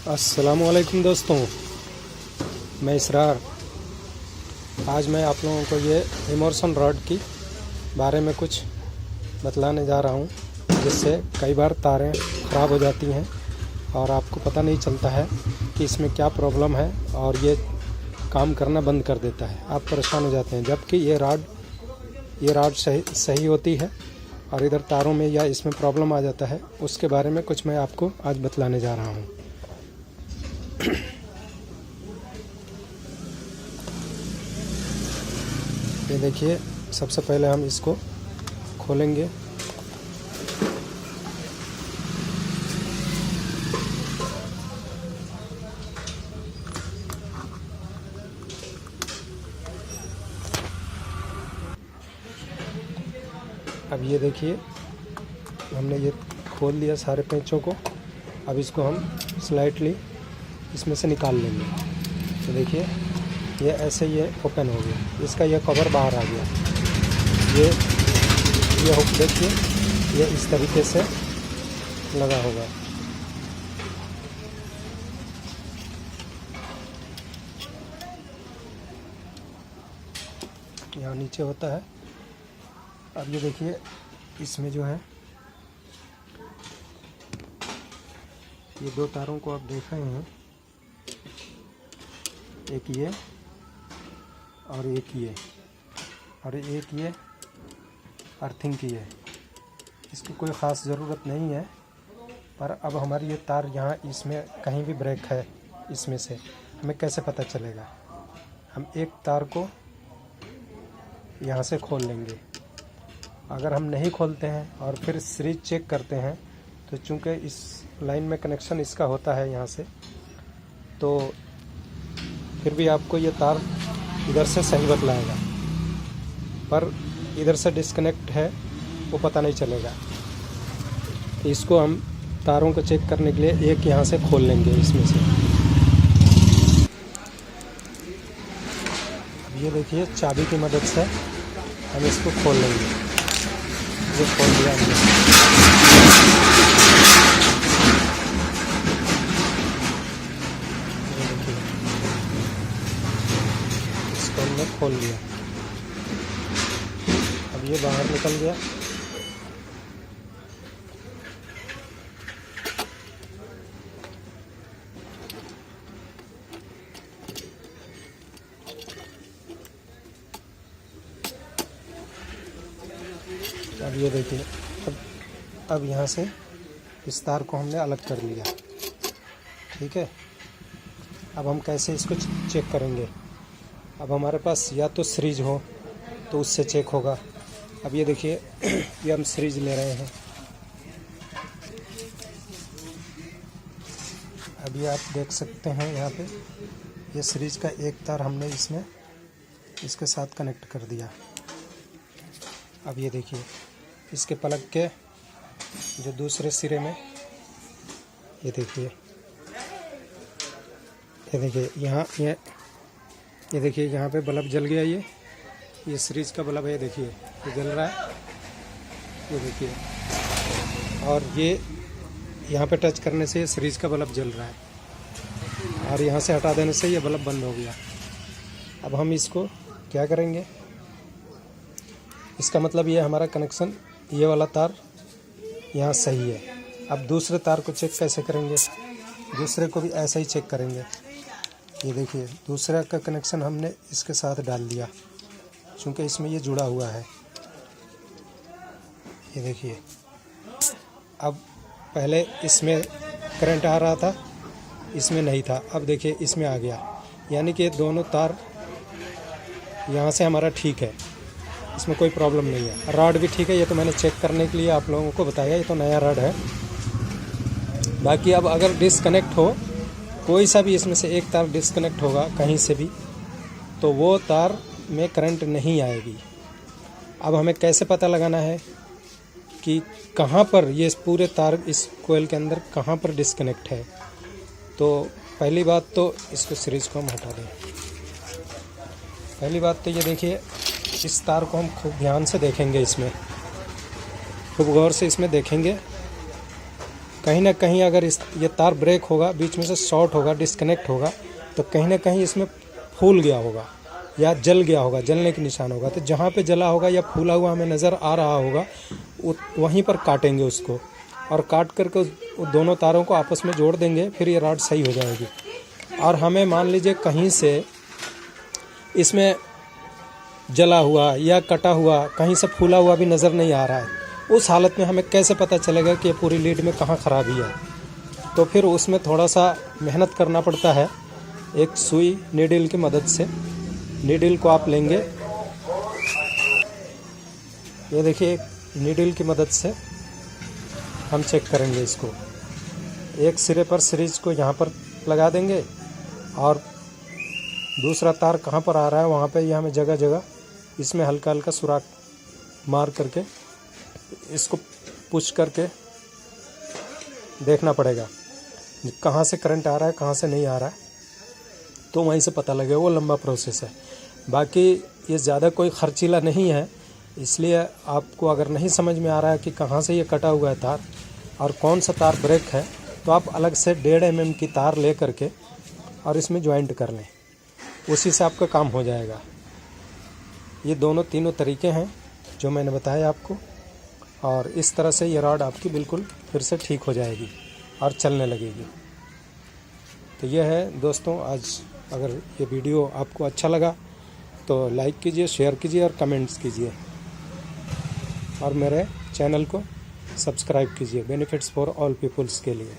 अस्सलामुअलैकुम दोस्तों, मैं इसरार। आज मैं आप लोगों को ये इमर्शन रॉड की बारे में कुछ बतलाने जा रहा हूँ, जिससे कई बार तारें ख़राब हो जाती हैं और आपको पता नहीं चलता है कि इसमें क्या प्रॉब्लम है और ये काम करना बंद कर देता है। आप परेशान हो जाते हैं, जबकि ये रॉड सही होती है और इधर तारों में या इसमें प्रॉब्लम आ जाता है। उसके बारे में कुछ मैं आपको आज बतलाने जा रहा हूँ। ये देखिए, सबसे पहले हम इसको खोलेंगे। अब ये देखिए, हमने ये खोल लिया सारे पेंचों को। अब इसको हम स्लाइटली इसमें से निकाल लेंगे। तो देखिए, ये ऐसे ये ओपन हो गया, इसका ये कवर बाहर आ गया। ये हुक देखिए, ये इस तरीके से लगा होगा। यहाँ नीचे होता है। अब ये देखिए, इसमें जो है ये दो तारों को आप देख रहे हैं, एक ये और एक ये, और एक ये अर्थिंग की है। इसकी कोई ख़ास ज़रूरत नहीं है, पर अब हमारी ये तार यहाँ इसमें कहीं भी ब्रेक है, इसमें से हमें कैसे पता चलेगा? हम एक तार को यहाँ से खोल लेंगे। अगर हम नहीं खोलते हैं और फिर सीरीज चेक करते हैं, तो चूँकि इस लाइन में कनेक्शन इसका होता है यहाँ से, तो फिर भी आपको ये तार इधर से सही बतलाएगा, पर इधर से डिस्कनेक्ट है वो पता नहीं चलेगा। तो इसको हम तारों को चेक करने के लिए एक यहाँ से खोल लेंगे इसमें से। अब ये देखिए, चाबी की मदद से हम इसको खोल लेंगे। ये खोल दिया हमने। इसको हमने खोल लिया। अब ये बाहर निकल गया। अब ये देखिए, अब यहाँ से इस तार को हमने अलग कर लिया। ठीक है, अब हम कैसे इसको चेक करेंगे? अब हमारे पास या तो सीरीज हो तो उससे चेक होगा। अब ये देखिए, ये हम सीरीज ले रहे हैं। अब ये आप देख सकते हैं, यहाँ पे ये सीरीज का एक तार हमने इसमें इसके साथ कनेक्ट कर दिया। अब ये देखिए, इसके प्लग के जो दूसरे सिरे में ये देखिए, यहाँ ये देखिए, यहाँ पे बल्ब जल गया। ये सीरीज का बल्ब है, ये देखिए, ये जल रहा है, ये देखिए। और ये यहाँ पे टच करने से सीरीज का बल्ब जल रहा है, और यहाँ से हटा देने से ये बल्ब बंद हो गया। अब हम इसको क्या करेंगे? इसका मतलब ये हमारा कनेक्शन, ये वाला तार यहाँ सही है। अब दूसरे तार को चेक कैसे करेंगे? दूसरे को भी ऐसा ही चेक करेंगे। ये देखिए, दूसरा का कनेक्शन हमने इसके साथ डाल दिया, क्योंकि इसमें ये जुड़ा हुआ है। ये देखिए, अब पहले इसमें करंट आ रहा था, इसमें नहीं था। अब देखिए, इसमें आ गया, यानी कि दोनों तार यहाँ से हमारा ठीक है, इसमें कोई प्रॉब्लम नहीं है। रॉड भी ठीक है, ये तो मैंने चेक करने के लिए आप लोगों को बताया, ये तो नया रॉड है। बाकी अब अगर डिस्कनेक्ट हो, कोई सा भी इसमें से एक तार डिस्कनेक्ट होगा कहीं से भी, तो वो तार में करंट नहीं आएगी। अब हमें कैसे पता लगाना है कि कहाँ पर ये पूरे तार इस कोयल के अंदर कहाँ पर डिस्कनेक्ट है? तो पहली बात तो इसको सीरीज को हम हटा दें। पहली बात तो ये देखिए, इस तार को हम खूब ध्यान से देखेंगे, इसमें खूब गौर से इसमें देखेंगे कहीं ना कहीं अगर ये तार ब्रेक होगा, बीच में से शॉर्ट होगा, डिस्कनेक्ट होगा, तो कहीं ना कहीं इसमें फूल गया होगा या जल गया होगा, जलने के निशान होगा। तो जहाँ पे जला होगा या फूला हुआ हमें नज़र आ रहा होगा, वहीं पर काटेंगे उसको, और काट करके उस दोनों तारों को आपस में जोड़ देंगे, फिर ये रॉड सही हो जाएगी। और हमें मान लीजिए कहीं से इसमें जला हुआ या कटा हुआ, कहीं से फूला हुआ भी नज़र नहीं आ रहा है, उस हालत में हमें कैसे पता चलेगा कि ये पूरी लीड में कहाँ ख़राबी है? तो फिर उसमें थोड़ा सा मेहनत करना पड़ता है। एक सुई नीडल की मदद से, नीडल को आप लेंगे, ये देखिए, नीडल की मदद से हम चेक करेंगे इसको। एक सिरे पर सीरीज को यहाँ पर लगा देंगे, और दूसरा तार कहाँ पर आ रहा है वहाँ पे ये हमें जगह जगह इसमें हल्का हल्का सुराख मार करके इसको पुश करके देखना पड़ेगा कहाँ से करंट आ रहा है, कहाँ से नहीं आ रहा है, तो वहीं से पता लगेगा। वो लंबा प्रोसेस है। बाकी ये ज़्यादा कोई खर्चीला नहीं है, इसलिए आपको अगर नहीं समझ में आ रहा है कि कहाँ से ये कटा हुआ है तार और कौन सा तार ब्रेक है, तो आप अलग से 1.5 mm की तार ले करके और इसमें ज्वाइंट कर लें, उसी से आपका काम हो जाएगा। ये तीनों तरीके हैं जो मैंने बताया आपको, और इस तरह से ये रॉड आपकी बिल्कुल फिर से ठीक हो जाएगी और चलने लगेगी। तो यह है दोस्तों, आज अगर ये वीडियो आपको अच्छा लगा तो लाइक कीजिए, शेयर कीजिए और कमेंट्स कीजिए, और मेरे चैनल को सब्सक्राइब कीजिए बेनिफिट्स फॉर ऑल पीपल्स के लिए।